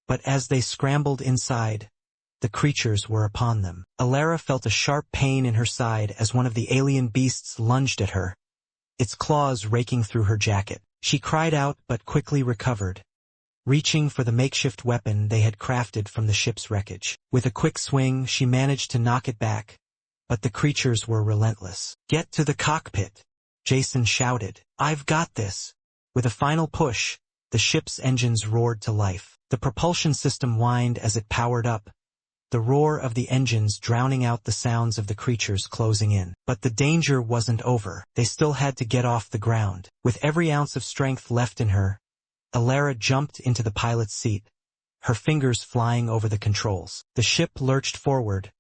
But as they scrambled inside, the creatures were upon them. Elara felt a sharp pain in her side as one of the alien beasts lunged at her, its claws raking through her jacket. She cried out but quickly recovered, reaching for the makeshift weapon they had crafted from the ship's wreckage. With a quick swing, she managed to knock it back, but the creatures were relentless. "Get to the cockpit," Jason shouted. "I've got this." With a final push, the ship's engines roared to life. The propulsion system whined as it powered up, the roar of the engines drowning out the sounds of the creatures closing in. But the danger wasn't over. They still had to get off the ground. With every ounce of strength left in her, Elara jumped into the pilot's seat, her fingers flying over the controls. The ship lurched forward,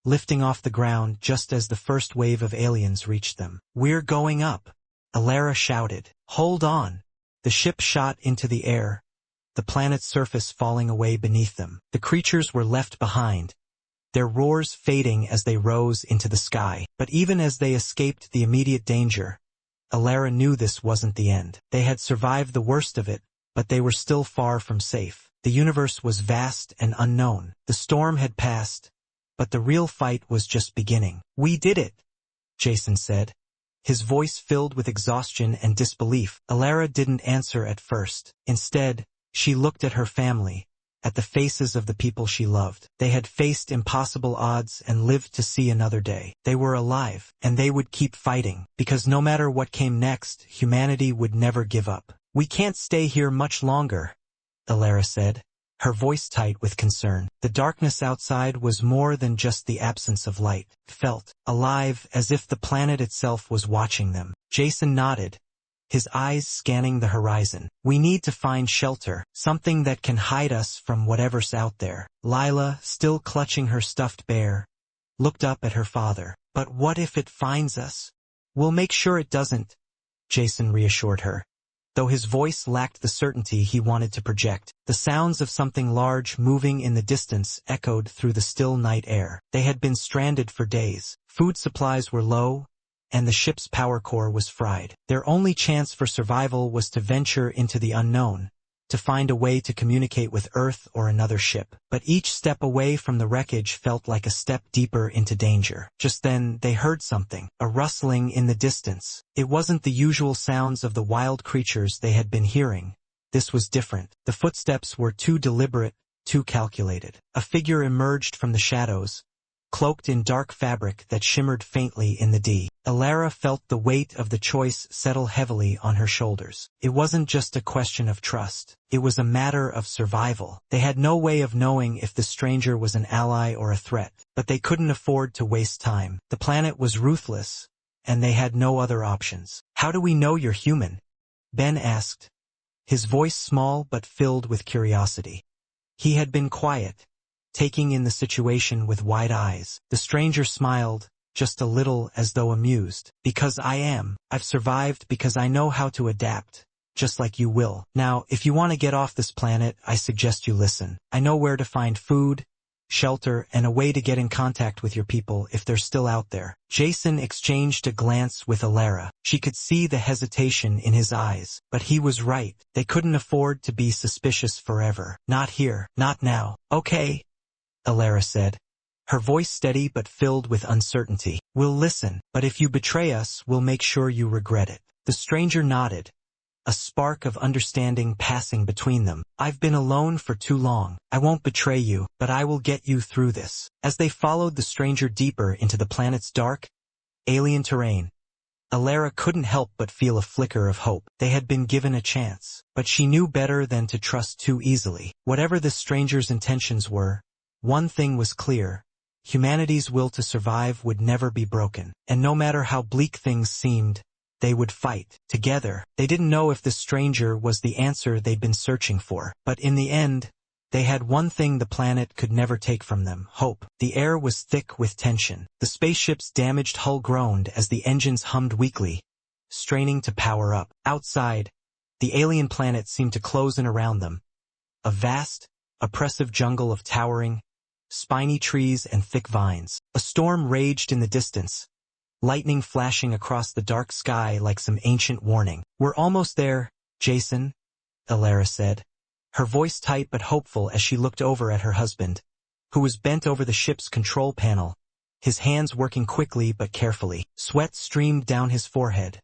lifting off the ground just as the first wave of aliens reached them. "We're going up," Elara shouted. "Hold on." The ship shot into the air, the planet's surface falling away beneath them. The creatures were left behind, their roars fading as they rose into the sky. But even as they escaped the immediate danger, Elara knew this wasn't the end. They had survived the worst of it, but they were still far from safe. The universe was vast and unknown. The storm had passed, but the real fight was just beginning. "We did it," Jason said, his voice filled with exhaustion and disbelief. Elara didn't answer at first. Instead, she looked at her family, at the faces of the people she loved. They had faced impossible odds and lived to see another day. They were alive, and they would keep fighting, because no matter what came next, humanity would never give up. "We can't stay here much longer," Elara said, her voice tight with concern. The darkness outside was more than just the absence of light. It felt alive, as if the planet itself was watching them. Jason nodded, his eyes scanning the horizon. "We need to find shelter, something that can hide us from whatever's out there." Lila, still clutching her stuffed bear, looked up at her father. "But what if it finds us?" "We'll make sure it doesn't," Jason reassured her, though his voice lacked the certainty he wanted to project. The sounds of something large moving in the distance echoed through the still night air. They had been stranded for days. Food supplies were low, and the ship's power core was fried. Their only chance for survival was to venture into the unknown, to find a way to communicate with Earth or another ship. But each step away from the wreckage felt like a step deeper into danger. Just then, they heard something, a rustling in the distance. It wasn't the usual sounds of the wild creatures they had been hearing. This was different. The footsteps were too deliberate, too calculated. A figure emerged from the shadows, cloaked in dark fabric that shimmered faintly in the day. Elara felt the weight of the choice settle heavily on her shoulders. It wasn't just a question of trust. It was a matter of survival. They had no way of knowing if the stranger was an ally or a threat, but they couldn't afford to waste time. The planet was ruthless, and they had no other options. "How do we know you're human?" Ben asked, his voice small but filled with curiosity. He had been quiet, taking in the situation with wide eyes. The stranger smiled, just a little as though amused. "Because I am. I've survived because I know how to adapt, just like you will. Now, if you want to get off this planet, I suggest you listen. I know where to find food, shelter, and a way to get in contact with your people if they're still out there." Jason exchanged a glance with Elara. She could see the hesitation in his eyes, but he was right. They couldn't afford to be suspicious forever. "Not here. Not now." "Okay," Elara said, her voice steady but filled with uncertainty. "We'll listen, but if you betray us, we'll make sure you regret it." The stranger nodded, a spark of understanding passing between them. "I've been alone for too long. I won't betray you, but I will get you through this." As they followed the stranger deeper into the planet's dark, alien terrain, Elara couldn't help but feel a flicker of hope. They had been given a chance, but she knew better than to trust too easily. Whatever the stranger's intentions were, one thing was clear: humanity's will to survive would never be broken. And no matter how bleak things seemed, they would fight together. They didn't know if the stranger was the answer they'd been searching for, but in the end, they had one thing the planet could never take from them: hope. The air was thick with tension. The spaceship's damaged hull groaned as the engines hummed weakly, straining to power up. Outside, the alien planet seemed to close in around them, a vast, oppressive jungle of towering, spiny trees and thick vines. A storm raged in the distance, lightning flashing across the dark sky like some ancient warning. "We're almost there, Jason," Elara said, her voice tight but hopeful as she looked over at her husband, who was bent over the ship's control panel, his hands working quickly but carefully. Sweat streamed down his forehead,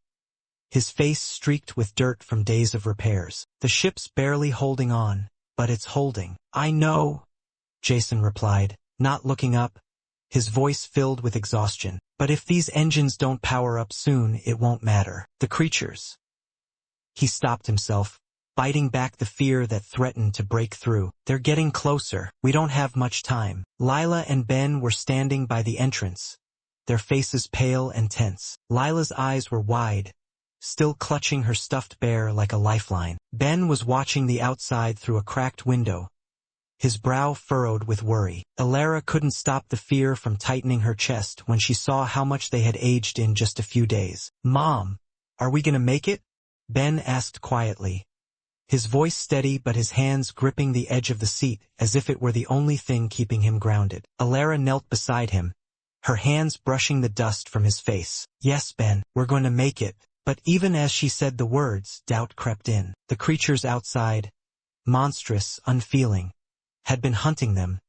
his face streaked with dirt from days of repairs. The ship's barely holding on, but it's holding. I know, Jason replied, not looking up, his voice filled with exhaustion. But if these engines don't power up soon, it won't matter. The creatures. He stopped himself, fighting back the fear that threatened to break through. They're getting closer. We don't have much time. Lila and Ben were standing by the entrance, their faces pale and tense. Lila's eyes were wide, still clutching her stuffed bear like a lifeline. Ben was watching the outside through a cracked window, his brow furrowed with worry. Elara couldn't stop the fear from tightening her chest when she saw how much they had aged in just a few days. Mom, are we gonna make it? Ben asked quietly, his voice steady but his hands gripping the edge of the seat as if it were the only thing keeping him grounded. Elara knelt beside him, her hands brushing the dust from his face. Yes, Ben, we're going to make it. But even as she said the words, doubt crept in. The creatures outside, monstrous, unfeeling, had been hunting them,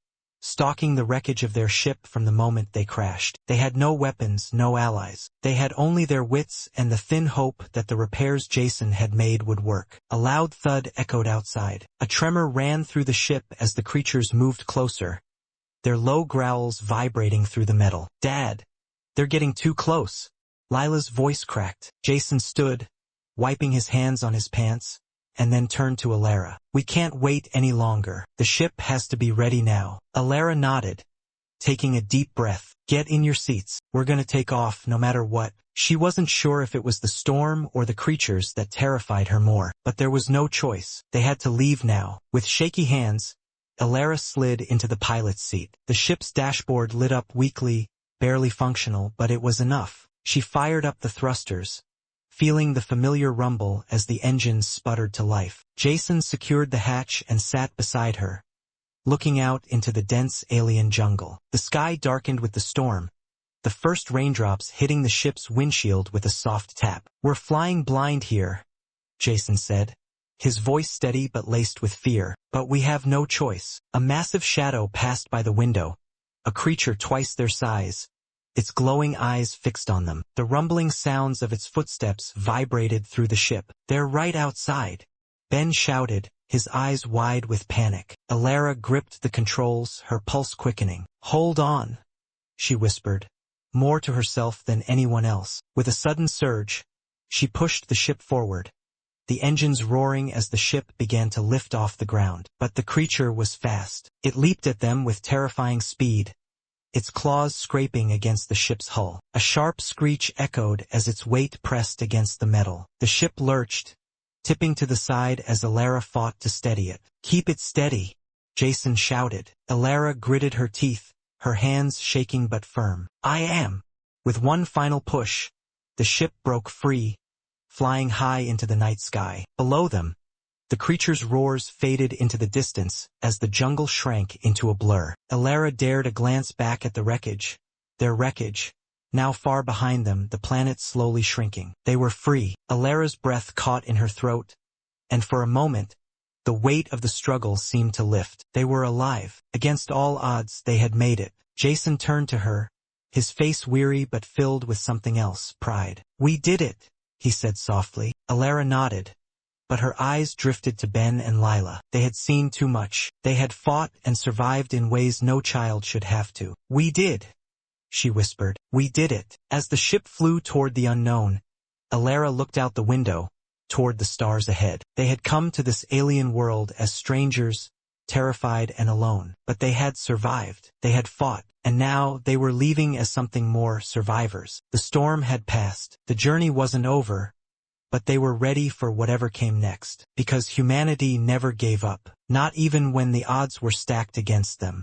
stalking the wreckage of their ship from the moment they crashed. They had no weapons, no allies. They had only their wits and the thin hope that the repairs Jason had made would work. A loud thud echoed outside. A tremor ran through the ship as the creatures moved closer, their low growls vibrating through the metal. Dad, they're getting too close. Lila's voice cracked. Jason stood, wiping his hands on his pants, and then turned to Elara. We can't wait any longer. The ship has to be ready now. Elara nodded, taking a deep breath. Get in your seats. We're gonna take off no matter what. She wasn't sure if it was the storm or the creatures that terrified her more, but there was no choice. They had to leave now. With shaky hands, Elara slid into the pilot's seat. The ship's dashboard lit up weakly, barely functional, but it was enough. She fired up the thrusters, feeling the familiar rumble as the engines sputtered to life. Jason secured the hatch and sat beside her, looking out into the dense alien jungle. The sky darkened with the storm, the first raindrops hitting the ship's windshield with a soft tap. We're flying blind here, Jason said, his voice steady but laced with fear. But we have no choice. A massive shadow passed by the window, a creature twice their size, its glowing eyes fixed on them. The rumbling sounds of its footsteps vibrated through the ship. They're right outside, Ben shouted, his eyes wide with panic. Elara gripped the controls, her pulse quickening. Hold on, she whispered, more to herself than anyone else. With a sudden surge, she pushed the ship forward, the engines roaring as the ship began to lift off the ground. But the creature was fast. It leaped at them with terrifying speed, its claws scraping against the ship's hull. A sharp screech echoed as its weight pressed against the metal. The ship lurched, tipping to the side as Elara fought to steady it. Keep it steady, Jason shouted. Elara gritted her teeth, her hands shaking but firm. I am. With one final push, the ship broke free, flying high into the night sky. Below them, the creature's roars faded into the distance as the jungle shrank into a blur. Elara dared a glance back at the wreckage. Their wreckage, now far behind them, the planet slowly shrinking. They were free. Elara's breath caught in her throat, and for a moment, the weight of the struggle seemed to lift. They were alive. Against all odds, they had made it. Jason turned to her, his face weary but filled with something else, pride. We did it, he said softly. Elara nodded, but her eyes drifted to Ben and Lila. They had seen too much. They had fought and survived in ways no child should have to. We did, she whispered. We did it. As the ship flew toward the unknown, Elara looked out the window, toward the stars ahead. They had come to this alien world as strangers, terrified and alone. But they had survived. They had fought, and now they were leaving as something more, survivors. The storm had passed. The journey wasn't over, but they were ready for whatever came next. Because humanity never gave up, not even when the odds were stacked against them.